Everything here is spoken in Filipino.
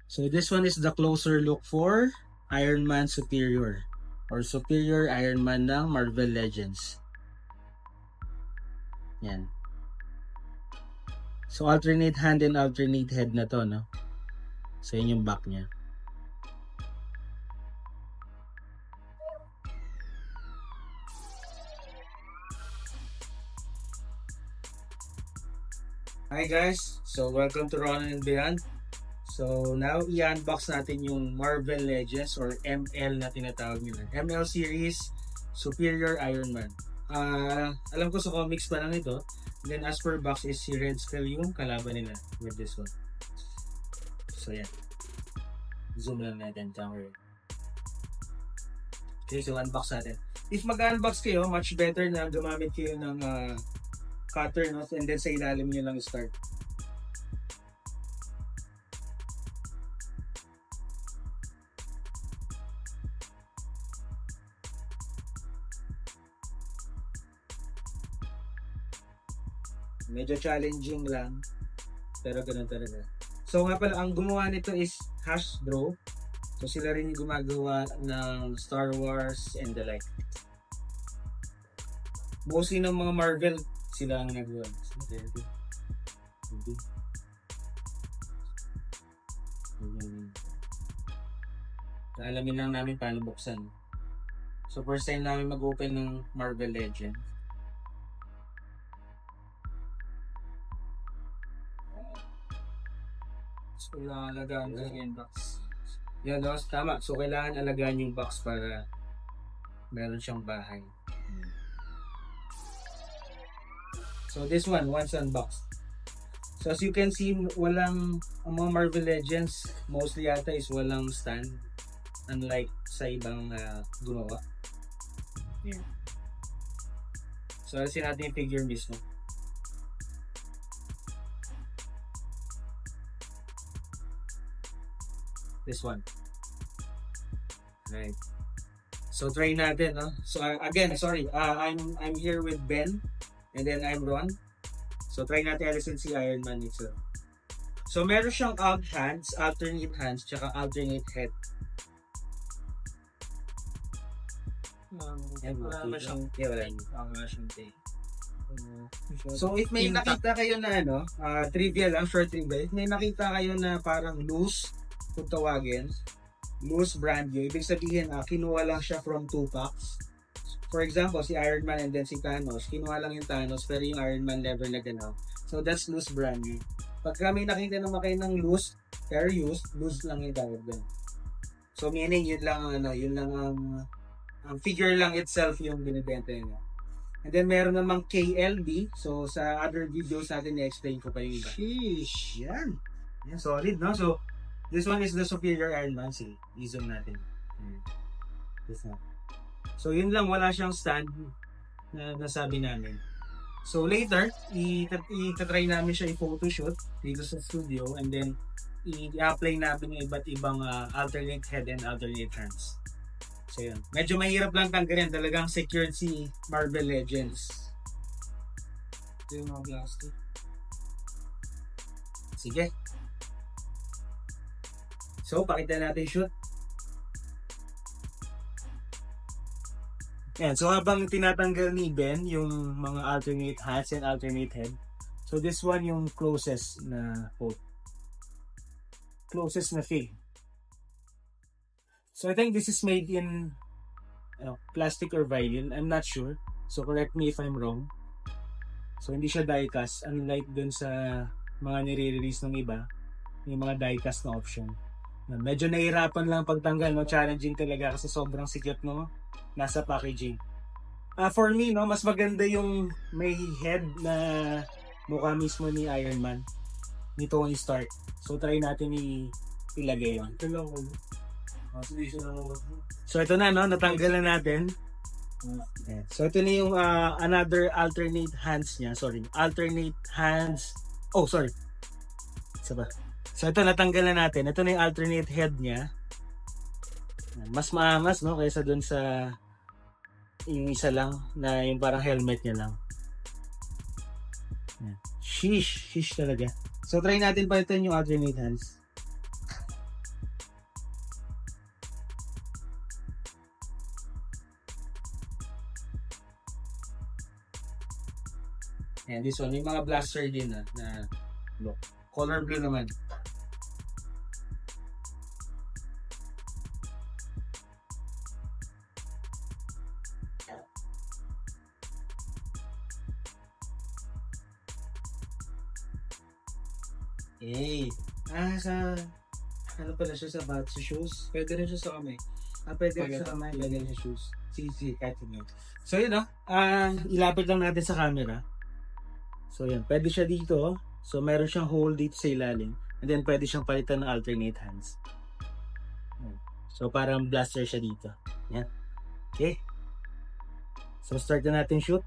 So this one is the closer look for Iron Man Superior or Superior Iron Man ng Marvel Legends. Yan. So alternate hand and alternate head na to, no? So yun yung back niya. Hi guys, so welcome to Ronan and Beyond. So now i-unbox natin yung Marvel Legends or ML na tinatawag nila. ML series Superior Iron Man. Alam ko sa comics pa lang ito. And then as per box is si Red Skull yung kalaban nila with this one. So yan. Zoom lang natin. Okay, so unbox natin. If mag-unbox kayo, much better na gumamit kayo ng cutter, no? And then sa ilalim nyo lang start. Medyo challenging lang, pero ganun talaga. So nga pala, ang gumawa nito is Hasbro. So sila rin yung gumagawa ng Star Wars and the like. Mostly ng mga Marvel, sila ang nagawa. Alamin lang namin paano buksan. So first time namin mag-open ng Marvel Legends. So kailangan alagaan yung box. Yan, no? Tama. So kailangan alagaan yung box para meron siyang bahay. So this one, once unboxed. So as you can see, ang mga Marvel Legends, mostly yata is walang stand. Unlike sa ibang gumawa. Yeah. So alisin natin yung figure mismo. This one. Right. So try natin, no? So again, sorry. I'm here with Ben. And then I'm Ron. So try natin alisin si Iron Man itself. So meron siyang alternate hands, tsaka alternate head. Wala siyang tape. So if may nakita kayo na trivia lang, short trivia. If may nakita kayo na parang loose, kung tawagin, loose brand new, ibig sabihin kinuha lang siya from 2 packs. For example, si Iron Man and then si Thanos, kinuha lang yung Thanos pero yung Iron Man never naganaw. So that's loose brand new. Pagka may nakita naman kayo ng loose, pero used, loose lang yung tawag doon. So meaning yun lang ang figure lang itself yung binibenta niya. And then meron namang KLB. So sa other videos natin i-explain ko pa yung iba. Sheesh! Yan! Yan, solid, no? So this one is the Superior Iron Man. See, i-zoom natin. This one. So yun lang, wala siyang stand na nasabi namin. So later, i-try namin siya i-photoshoot dito sa studio and then i-apply namin yung iba't ibang alternate head and alternate hands. So yun. Medyo mahirap lang tanggalin. Talagang secured si Marvel Legends. Ito yung mga plastic. Sige. So, pakita natin shoot. Yan. So, habang tinatanggal ni Ben yung mga alternate hands and alternate head. So, this one yung closest na quote. Closest na fig. So, I think this is made in plastic or vinyl. I'm not sure. So, correct me if I'm wrong. So, hindi siya die-cast. Unlike dun sa mga nire-release ng iba. Yung mga die-cast na option. Medyo nahihirapan lang pagtanggal, no? Challenging talaga kasi sobrang sikip, no? Nasa packaging. For me, no, mas maganda yung may head na mukha mismo ni Iron Man. Ni Tony Stark. So try natin ilagay yun. So ito na, no, natanggal na natin. So ito na yung another alternate hands niya. Sorry, alternate hands. Oh, sorry. Isa ba? So ito natanggal na natin. Ito na yung alternate head niya. Mas maangas, no, kaysa dun sa yung isa lang na yung parang helmet niya lang. Sheesh talaga. So try natin pa ito yung alternate hands. And this one, may mga blaster din na look. Color blue naman. Eh, ano pala siya sa shoes? Pwede rin siya sa kamay. Pwede rin sa kamay, pwede rin sa shoes. Sige, kahit yun. So yun ilapit lang natin sa camera. So yan, pwede siya dito. So meron siyang hole dito sa ilalim. And then pwede siyang palitan ng alternate hands. So parang blaster siya dito. Yan. Okay. So start na natin shoot.